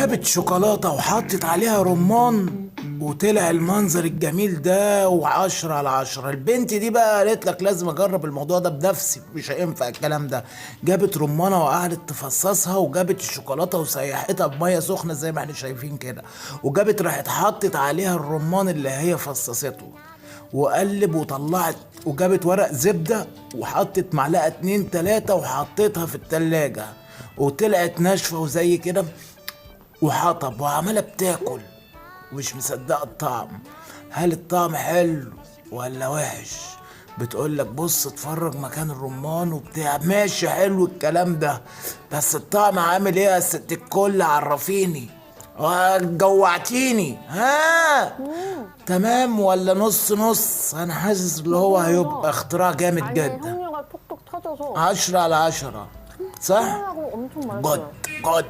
جابت شوكولاتة وحطت عليها رمان، وطلع المنظر الجميل ده، وعشرة على عشرة. البنت دي بقى قالت لك لازم اجرب الموضوع ده بنفسي، مش هينفع الكلام ده. جابت رمانة وقعدت تفصصها، وجابت الشوكولاتة وسيحتها بمية سخنة زي ما احنا شايفين كده، وجابت راحت حطت عليها الرمان اللي هي فصصته، وقلب وطلعت، وجابت ورق زبدة وحطت معلقة 2 3 وحطيتها في التلاجة، وطلعت ناشفة وزي كده، وحطب وعمالة بتاكل ومش مصدقة الطعم. هل الطعم حلو ولا وحش؟ بتقولك بص اتفرج مكان الرمان وبتاع، ماشي حلو الكلام ده، بس الطعم عامل ايه يا ست الكل؟ عرفيني، جوعتيني. ها تمام ولا نص نص؟ انا حاسس اللي هو هيبقى اختراع جامد 안에 جدا. 현미가 톡톡 터져서 10 على 10 صح؟ 시원하고 엄청 جود 맛있어요. جود.